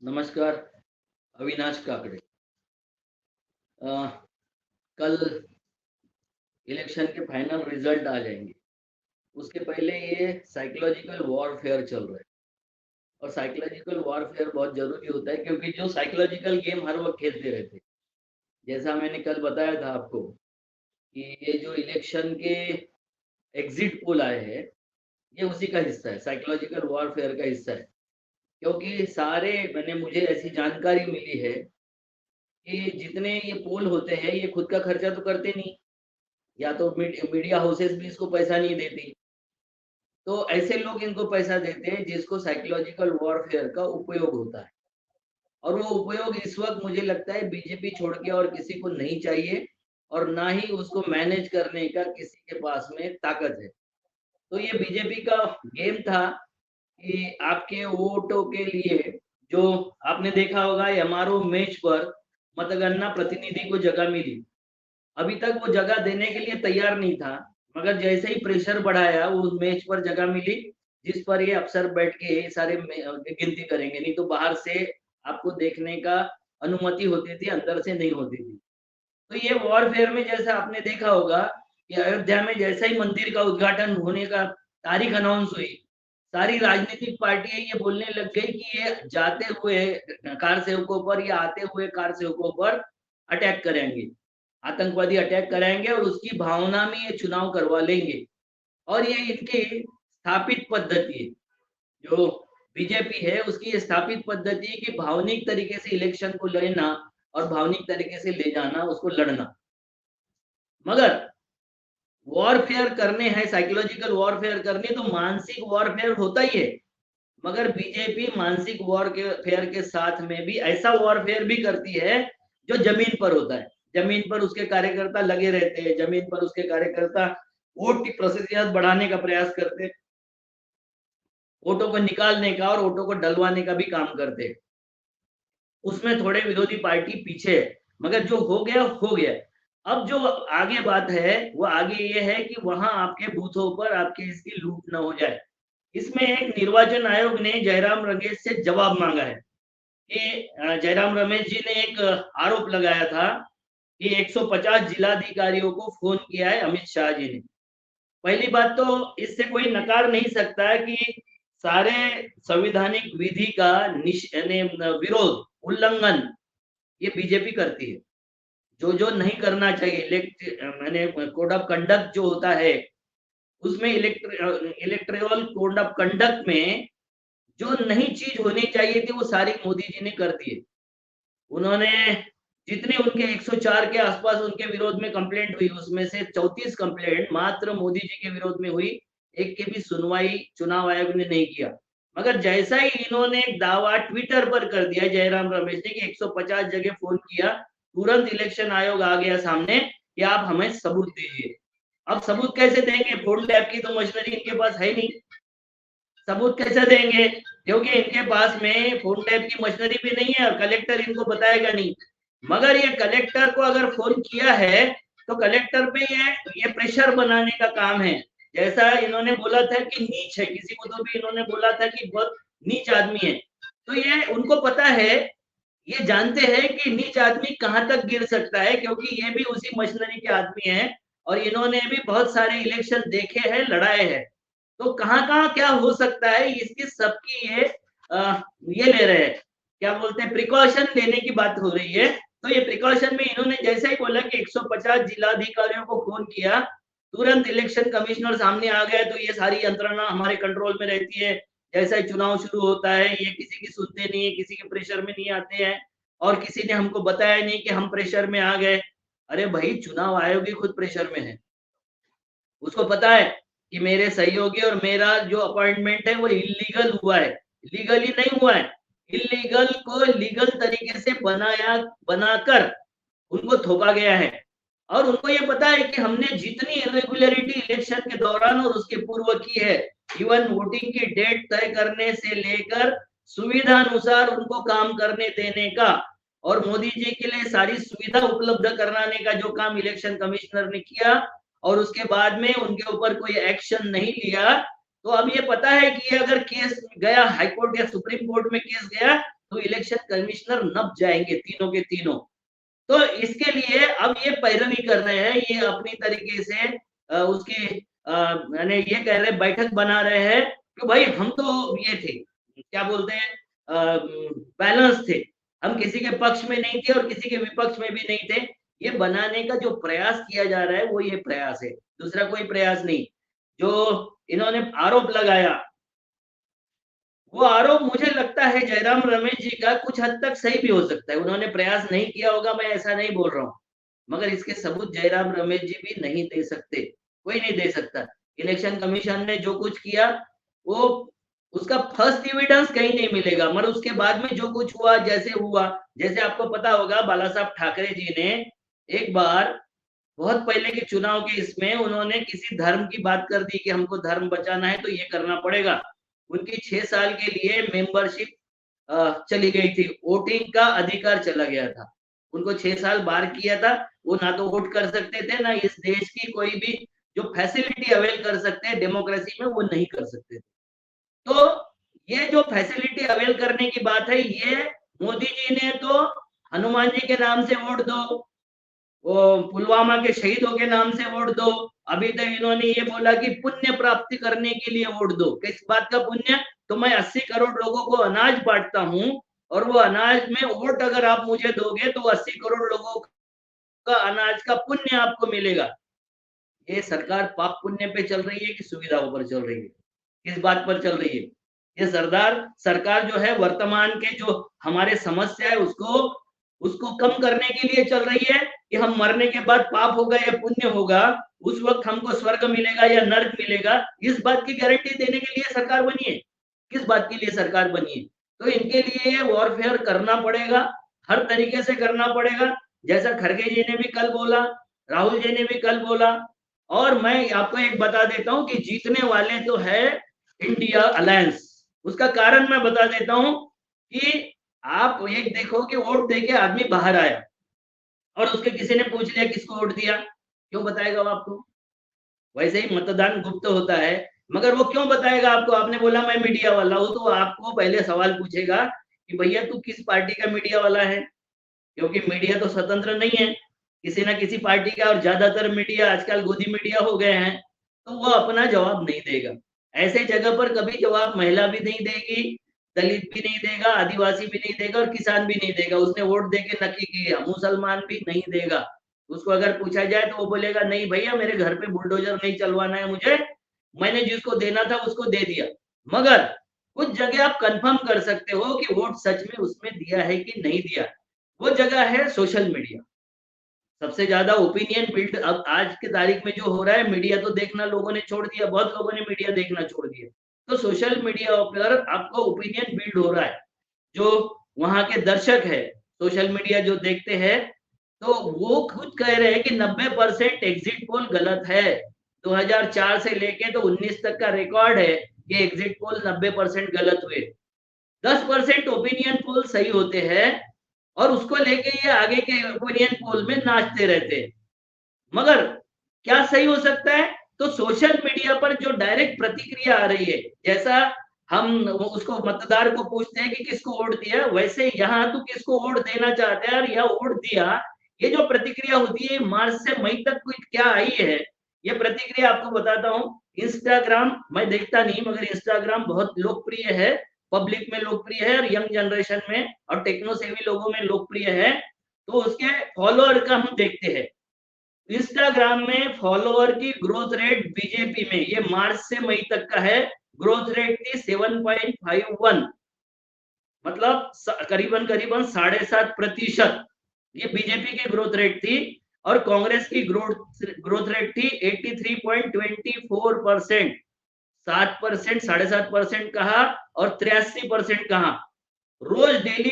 नमस्कार, अविनाश काकड़े। अ, कल इलेक्शन के फाइनल रिजल्ट आ जाएंगे। उसके पहले ये साइकोलॉजिकल वॉरफेयर चल रहा है और साइकोलॉजिकल वॉरफेयर बहुत जरूरी होता है क्योंकि जो साइकोलॉजिकल गेम हर वक्त खेलते रहते हैं। जैसा मैंने कल बताया था आपको कि ये जो इलेक्शन के एग्जिट पोल आए हैं, ये उसी का हिस्सा है, साइकोलॉजिकल वॉरफेयर का हिस्सा है। क्योंकि सारे मैंने मुझे ऐसी जानकारी मिली है कि जितने ये पोल होते हैं, ये खुद का खर्चा तो करते नहीं, या तो मीडिया हाउसेस भी इसको पैसा नहीं देती। तो ऐसे लोग इनको पैसा देते हैं जिसको साइकोलॉजिकल वॉरफेयर का उपयोग होता है। और वो उपयोग इस वक्त मुझे लगता है बीजेपी छोड़ के और किसी को नहीं चाहिए, और ना ही उसको मैनेज करने का किसी के पास में ताकत है। तो ये बीजेपी का गेम था कि आपके वोटों के लिए, जो आपने देखा होगा एमआरओ मैच पर मतगणना प्रतिनिधि को जगह मिली। अभी तक वो जगह देने के लिए तैयार नहीं था, मगर जैसे ही प्रेशर बढ़ाया वो मैच पर जगह मिली, जिस पर ये अफसर बैठ के सारे गिनती करेंगे। नहीं तो बाहर से आपको देखने का अनुमति होती थी, अंदर से नहीं होती थी। तो ये वॉरफेयर में जैसा आपने देखा होगा कि अयोध्या में जैसा ही मंदिर का उद्घाटन होने का तारीख अनाउंस हुई, सारी राजनीतिक पार्टियां ये बोलने लग गई कि ये जाते हुए कार सेवकों पर या आते हुए कार सेवकों पर अटैक करेंगे, आतंकवादी अटैक कराएंगे और उसकी भावना में ये चुनाव करवा लेंगे। और ये इनकी स्थापित पद्धति है, जो बीजेपी है उसकी ये स्थापित पद्धति है कि भावनिक तरीके से इलेक्शन को लेना और भावनिक तरीके से ले जाना, उसको लड़ना। मगर वॉरफेयर करने हैं, साइकोलॉजिकल वॉरफेयर करने तो मानसिक वॉरफेयर होता ही है। मगर बीजेपी मानसिक वॉरफेयर के साथ में भी ऐसा वॉरफेयर भी करती है जो जमीन पर होता है। जमीन पर उसके कार्यकर्ता लगे रहते हैं, जमीन पर उसके कार्यकर्ता वोट की प्रतिशत बढ़ाने का प्रयास करते हैं, वोटों को निकालने का और वोटों को डलवाने का भी काम करते हैं। उसमें थोड़े विरोधी पार्टी पीछे है, मगर जो हो गया हो गया। अब जो आगे बात है वो आगे ये है कि वहां आपके बूथों पर आपके इसकी लूट न हो जाए। इसमें एक निर्वाचन आयोग ने जयराम रमेश से जवाब मांगा है कि जयराम रमेश जी ने एक आरोप लगाया था कि 150 जिलाधिकारियों को फोन किया है अमित शाह जी ने। पहली बात तो इससे कोई नकार नहीं सकता है कि सारे संवैधानिक विधि का विरोध, उल्लंघन ये बीजेपी करती है। जो जो नहीं करना चाहिए, मैंने कोड ऑफ कंडक्ट जो होता है उसमें इलेक्ट्रल कोड ऑफ कंडक्ट में जो नई चीज होनी चाहिए थी वो सारी मोदी जी ने कर दी है। उन्होंने जितने उनके 104 के आसपास उनके विरोध में कंप्लेंट हुई, उसमें से 34 कंप्लेंट मात्र मोदी जी के विरोध में हुई, एक की भी सुनवाई चुनाव आयोग ने नहीं किया। मगर जैसा ही इन्होंने एक दावा ट्विटर पर कर दिया जयराम रमेश ने कि 150 जगह फोन किया, तुरंत इलेक्शन आयोग आ गया सामने कि आप हमें सबूत दीजिए। अब सबूत कैसे देंगे? फोन टैप की तो मशीनरी इनके पास है नहीं, सबूत कैसे देंगे? क्योंकि इनके पास में फोन टैप की मशीनरी भी नहीं है और कलेक्टर इनको बताएगा नहीं। मगर ये कलेक्टर को अगर फोन किया है तो कलेक्टर पे ये प्रेशर बनाने का काम है। जैसा इन्होंने बोला था कि नीच है, किसी को तो भी इन्होंने बोला था कि बहुत नीच आदमी है। तो ये उनको पता है, ये जानते हैं कि नीच आदमी कहां तक गिर सकता है, क्योंकि ये भी उसी मशीनरी के आदमी हैं और इन्होंने भी बहुत सारे इलेक्शन देखे हैं, लड़ाए हैं। तो कहाँ-कहाँ क्या हो सकता है इसकी सबकी ये ले रहे हैं, क्या बोलते हैं, प्रिकॉशन लेने की बात हो रही है। तो ये प्रिकॉशन में इन्होंने जैसे ही बोला कि 150 जिलाधिकारियों को फोन किया, तुरंत इलेक्शन कमिश्नर सामने आ गए। तो ये सारी यंत्रणा हमारे कंट्रोल में रहती है, जैसा ही चुनाव शुरू होता है ये किसी की सुनते नहीं है, किसी के प्रेशर में नहीं आते हैं, और किसी ने हमको बताया नहीं कि हम प्रेशर में आ गए। अरे भाई, चुनाव आयोग ही खुद प्रेशर में है, उसको पता है कि मेरे सहयोगी और मेरा जो अपॉइंटमेंट है वो इलीगल हुआ है, लीगली नहीं हुआ है। इलीगल को लीगल तरीके से बनाकर उनको थोपा गया है। और उनको ये पता है कि हमने जितनी इरेगुलरिटी इलेक्शन के दौरान और उसके पूर्व की है, इवन वोटिंग की डेट तय करने से लेकर सुविधा अनुसार उनको काम करने देने का और मोदी जी के लिए सारी सुविधा उपलब्ध कराने का जो काम इलेक्शन कमिश्नर ने किया, और उसके बाद में उनके ऊपर कोई एक्शन नहीं लिया। तो अब ये पता है कि अगर केस गया हाईकोर्ट या सुप्रीम कोर्ट में केस गया तो इलेक्शन कमिश्नर नप जाएंगे तीनों के तीनों। तो इसके लिए अब ये पैरवी कर रहे हैं, ये अपनी तरीके से उसकी यानी ये कह रहे बैठक बना रहे हैं कि भाई हम तो ये थे, क्या बोलते हैं, बैलेंस थे, हम किसी के पक्ष में नहीं थे और किसी के विपक्ष में भी नहीं थे। ये बनाने का जो प्रयास किया जा रहा है वो ये प्रयास है, दूसरा कोई प्रयास नहीं। जो इन्होंने आरोप लगाया, वो आरोप मुझे लगता है जयराम रमेश जी का कुछ हद तक सही भी हो सकता है। उन्होंने प्रयास नहीं किया होगा, मैं ऐसा नहीं बोल रहा हूँ, मगर इसके सबूत जयराम रमेश जी भी नहीं दे सकते, कोई नहीं दे सकता। इलेक्शन कमीशन ने जो कुछ किया वो उसका फर्स्ट एविडेंस कहीं नहीं मिलेगा, मगर उसके बाद में जो कुछ हुआ, जैसे हुआ, जैसे आपको पता होगा बाला साहब ठाकरे जी ने एक बार बहुत पहले के चुनाव के इसमें उन्होंने किसी धर्म की बात कर दी कि हमको धर्म बचाना है तो ये करना पड़ेगा। उनकी 6 साल के लिए मेंबरशिप चली गई थी, वोटिंग का अधिकार चला गया था। उनको 6 साल बार किया था, वो ना तो वोट कर सकते थे, ना इस देश की कोई भी जो फैसिलिटी अवेल कर सकते हैं डेमोक्रेसी में वो नहीं कर सकते थे। तो ये जो फैसिलिटी अवेल करने की बात है, ये मोदी जी ने तो हनुमान जी के नाम से वोट दो, वो पुलवामा के शहीदों के नाम से वोट दो। अभी तक इन्होंने ये बोला कि पुण्य प्राप्ति करने के लिए वोट दो। किस बात का पुण्य? तो मैं 80 करोड़ लोगों को अनाज बांटता हूँ और वो अनाज में वोट अगर आप मुझे दोगे तो 80 करोड़ लोगों का अनाज का पुण्य आपको मिलेगा। ये सरकार पाप पुण्य पे चल रही है कि सुविधाओं पर चल रही है? किस बात पर चल रही है? ये सरकार जो है वर्तमान के जो हमारे समस्या है उसको कम करने के लिए चल रही है कि हम मरने के बाद पाप होगा या पुण्य होगा, उस वक्त हमको स्वर्ग मिलेगा या नर्क मिलेगा, इस बात की गारंटी देने के लिए सरकार बनी है। किस बात के लिए सरकार बनी है? तो इनके लिए वॉरफेयर करना पड़ेगा, हर तरीके से करना पड़ेगा। जैसा खड़गे जी ने भी कल बोला, राहुल जी ने भी कल बोला, और मैं आपको एक बता देता हूँ कि जीतने वाले तो है इंडिया अलायंस। उसका कारण मैं बता देता हूँ कि आप एक देखो कि वोट देके आदमी बाहर आया और उसके किसी ने पूछ लिया किसको वोट दिया, क्यों बताएगा वो आपको? वैसे ही मतदान गुप्त होता है, मगर वो क्यों बताएगा आपको? आपने बोला मैं मीडिया वाला हूँ, तो आपको पहले सवाल पूछेगा कि भैया तू किस पार्टी का मीडिया वाला है? क्योंकि मीडिया तो स्वतंत्र नहीं है, किसी ना किसी पार्टी का, और ज्यादातर मीडिया आजकल गोदी मीडिया हो गए हैं, तो वो अपना जवाब नहीं देगा। ऐसे जगह पर कभी जवाब महिला भी नहीं देगी, दलित भी नहीं देगा, आदिवासी भी नहीं देगा और किसान भी नहीं देगा। उसने वोट देके नक्की किया, मुसलमान भी नहीं देगा। उसको अगर पूछा जाए तो वो बोलेगा नहीं भैया मेरे घर पे बुलडोजर नहीं चलवाना है मुझे, मैंने जिसको देना था उसको दे दिया। मगर कुछ जगह आप कंफर्म कर सकते हो कि वोट सच में उसमें दिया है कि नहीं दिया। वो जगह है सोशल मीडिया। सबसे ज्यादा ओपिनियन बिल्ड अब आज की तारीख में जो हो रहा है, मीडिया तो देखना लोगों ने छोड़ दिया, बहुत लोगों ने मीडिया देखना छोड़ दिया। तो सोशल मीडिया पर आपको ओपिनियन बिल्ड हो रहा है। जो वहाँ के दर्शक है, सोशल मीडिया जो देखते हैं, तो वो खुद कह रहे हैं कि 90% एग्जिट पोल गलत है। 2004 से लेके तो 19 तक का रिकॉर्ड है कि एग्जिट पोल 90% गलत हुए। 10% ओपिनियन पोल सही होते हैं और उसको लेके ये आगे के ओपिनियन पोल में नाचते रहते हैं। मगर क्या सही हो सकता है? तो सोशल मीडिया पर जो डायरेक्ट प्रतिक्रिया आ रही है, जैसा हम उसको मतदार को पूछते हैं कि किसको वोट दिया, वैसे यहाँ तू किसको वोट देना चाहता है और यह वोट दिया, ये जो प्रतिक्रिया होती है मार्च से मई तक कोई क्या आई है, ये प्रतिक्रिया आपको बताता हूँ। इंस्टाग्राम मैं देखता नहीं, मगर इंस्टाग्राम बहुत लोकप्रिय है, पब्लिक में लोकप्रिय है और यंग जनरेशन में और टेक्नो सेवी लोगों में लोकप्रिय है। तो उसके फॉलोअर का हम देखते हैं। इंस्टाग्राम में फॉलोअर की ग्रोथ रेट बीजेपी में ये मार्च से मई तक का है, ग्रोथ रेट थी 7.51, मतलब करीबन करीबन 7.5%। ये बीजेपी की ग्रोथ रेट थी और कांग्रेस की ग्रोथ रेट थी 83.24%। 7%, 7.5% कहा और 83% कहा। रोज डेली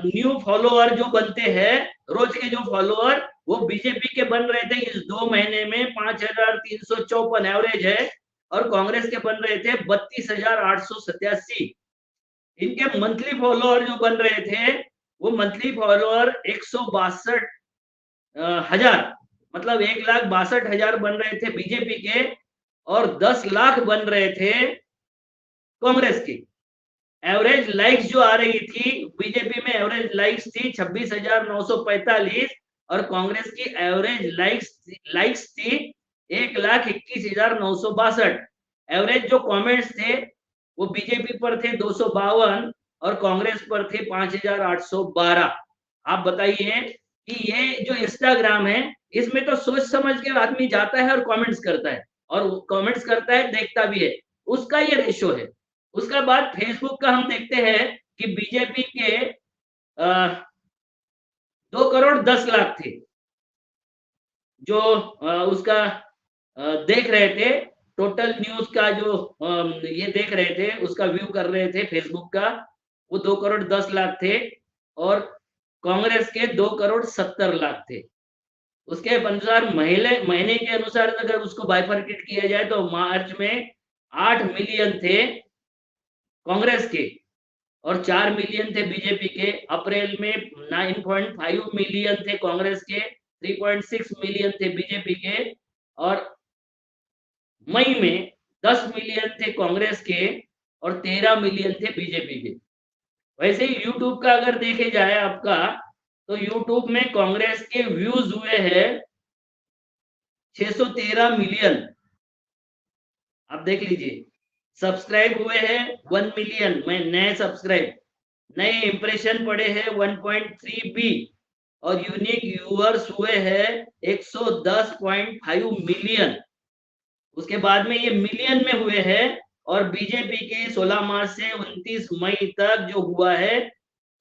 न्यू फॉलोअर जो बनते हैं, रोज के जो फॉलोअर वो बीजेपी के बन रहे थे इस 2 महीने में 5,354 एवरेज है और कांग्रेस के बन रहे थे 32,887। इनके मंथली फॉलोअर जो बन रहे थे वो मंथली फॉलोअर 162,000, मतलब 1,62,000 बन रहे थे बीजेपी के और 10 लाख बन रहे थे कांग्रेस के। एवरेज लाइक्स जो आ रही थी, बीजेपी में एवरेज लाइक्स थी 26,945 और कांग्रेस की एवरेज लाइक्स थी 1,21,962। एवरेज जो कमेंट्स थे वो बीजेपी पर थे 252 और कांग्रेस पर थे 5,812। आप बताइए कि ये जो इंस्टाग्राम है इसमें तो सोच समझ के आदमी जाता है और कमेंट्स करता है, और कमेंट्स करता है, देखता भी है, उसका ये रेशो है। उसके बाद फेसबुक का हम देखते हैं कि बीजेपी के 2,10,00,000 थे जो उसका देख रहे थे, टोटल न्यूज का जो ये देख रहे थे, उसका व्यू कर रहे थे फेसबुक का, वो 2,10,00,000 थे और कांग्रेस के 2,70,00,000 थे। उसके अनुसार महीने के अनुसार अगर उसको बाइफरकेट किया जाए तो मार्च में 8 मिलियन थे कांग्रेस के और 4 मिलियन थे बीजेपी के। अप्रैल में 9.5 मिलियन थे कांग्रेस के, 3.6 मिलियन थे बीजेपी के और मई में 10 मिलियन थे कांग्रेस के और 13 मिलियन थे बीजेपी के। वैसे ही यूट्यूब का अगर देखे जाए आपका, तो यूट्यूब में कांग्रेस के व्यूज हुए हैं 613 मिलियन। आप देख लीजिए, सब्सक्राइब हुए हैं 1 मिलियन में नए सब्सक्राइब, नए इंप्रेशन पड़े हैं 1.3 बी और यूनिक व्यूअर्स हुए हैं 110.5 मिलियन। उसके बाद में ये मिलियन में हुए हैं और बीजेपी के 16 मार्च से 29 मई तक जो हुआ है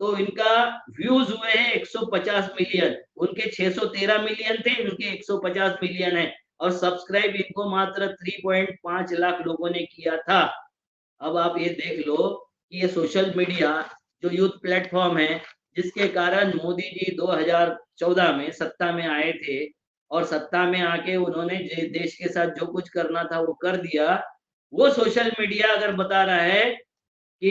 तो इनका व्यूज हुए हैं 150 मिलियन। उनके 613 मिलियन थे, इनके 150 मिलियन है और सब्सक्राइब इनको मात्र 3.5 लाख लोगों ने किया था। अब आप ये देख लो कि ये सोशल मीडिया जो यूथ प्लेटफॉर्म है, जिसके कारण मोदी जी 2014 में सत्ता में आए थे और सत्ता में आके उन्होंने देश के साथ जो कुछ करना था वो कर दिया। वो सोशल मीडिया अगर बता रहा है कि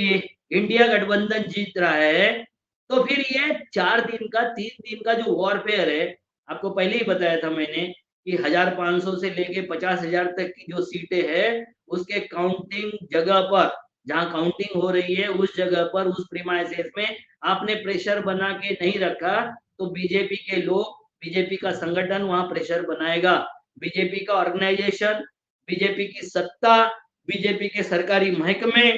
इंडिया गठबंधन जीत रहा है, तो फिर ये 4 दिन का 3 दिन का जो वॉरफेयर है, आपको पहले ही बताया था मैंने कि 1,500 से लेके 50,000 तक की जो सीटें हैं, उसके काउंटिंग जगह पर, जहाँ काउंटिंग हो रही है उस जगह पर, उस प्रीमाइसेस में आपने प्रेशर बना के नहीं रखा, तो बीजेपी के लोग, बीजेपी का संगठन वहाँ प्रेशर बनाएगा। बीजेपी का ऑर्गेनाइजेशन, बीजेपी की सत्ता, बीजेपी के सरकारी महकमे,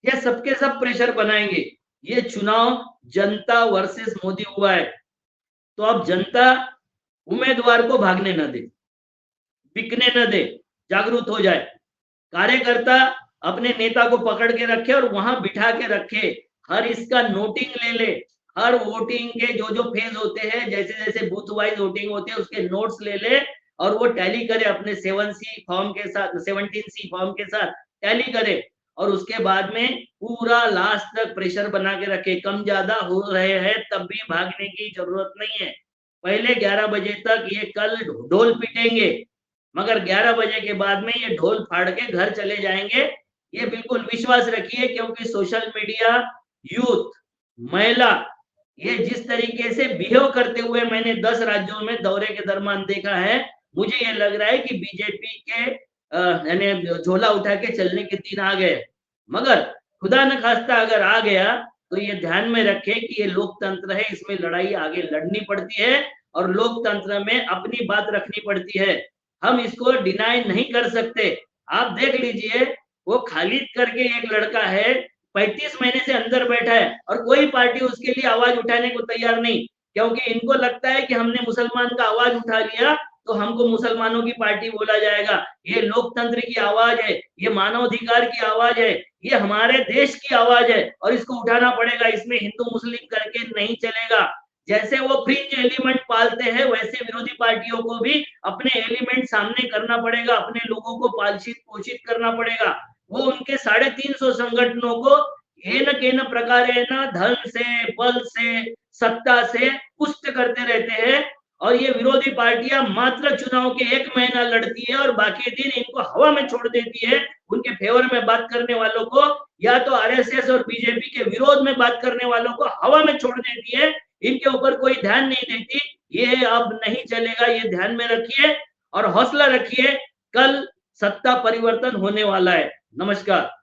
ये सबके सब प्रेशर बनाएंगे। ये चुनाव जनता वर्सेस मोदी हुआ है, तो अब जनता उम्मीदवार को भागने न दे, बिकने न दे, जागरूक हो जाए। कार्यकर्ता अपने नेता को पकड़ के रखे और वहां बिठा के रखे, हर इसका नोटिंग ले ले, हर वोटिंग के जो जो फेज होते हैं, जैसे जैसे बूथ वाइज वोटिंग होते हैं उसके नोट्स ले ले और वो टैली करे अपने 7C फॉर्म के साथ, 17C फॉर्म के साथ टैली करे और उसके बाद में पूरा लास्ट तक प्रेशर बना के रखे। कम ज्यादा हो रहे हैं तब भी भागने की जरूरत नहीं है। पहले 11 बजे तक ये कल ढोल पीटेंगे, मगर 11 बजे के बाद में ये ढोल फाड़ के घर चले जाएंगे, ये बिल्कुल विश्वास रखिए। क्योंकि सोशल मीडिया, यूथ, महिला, ये जिस तरीके से बिहेव करते हुए मैंने 10 राज्यों में दौरे के दरमियान देखा है, मुझे ये लग रहा है कि बीजेपी के यानी झोला उठा के चलने के दिन आ गए। मगर खुदा न खास्ता अगर आ गया तो ये ध्यान में रखें कि ये लोकतंत्र है, इसमें लड़ाई आगे लड़नी पड़ती है और लोकतंत्र में अपनी बात रखनी पड़ती है। हम इसको डिनाई नहीं कर सकते। आप देख लीजिए, वो खालिद करके एक लड़का है, 35 महीने से अंदर बैठा है और कोई पार्टी उसके लिए आवाज उठाने को तैयार नहीं, क्योंकि इनको लगता है कि हमने मुसलमान का आवाज उठा लिया तो हमको मुसलमानों की पार्टी बोला जाएगा। ये लोकतंत्र की आवाज है, ये मानवाधिकार की आवाज है, ये हमारे देश की आवाज है और इसको उठाना पड़ेगा। इसमें हिंदू मुस्लिम करके नहीं चलेगा। जैसे वो फ्रिंज एलिमेंट पालते हैं, वैसे विरोधी पार्टियों को भी अपने एलिमेंट सामने करना पड़ेगा, अपने लोगों को पालशित पोषित करना पड़ेगा। वो उनके 350 संगठनों को केन प्रकारेण धन से, बल से, सत्ता से पुष्ट करते रहते हैं और ये विरोधी पार्टियां मात्र चुनाव के 1 महीना लड़ती है और बाकी दिन इनको हवा में छोड़ देती है। उनके फेवर में बात करने वालों को या तो आरएसएस और बीजेपी के विरोध में बात करने वालों को हवा में छोड़ देती है, इनके ऊपर कोई ध्यान नहीं देती। ये अब नहीं चलेगा, ये ध्यान में रखिए और हौसला रखिए, कल सत्ता परिवर्तन होने वाला है। नमस्कार।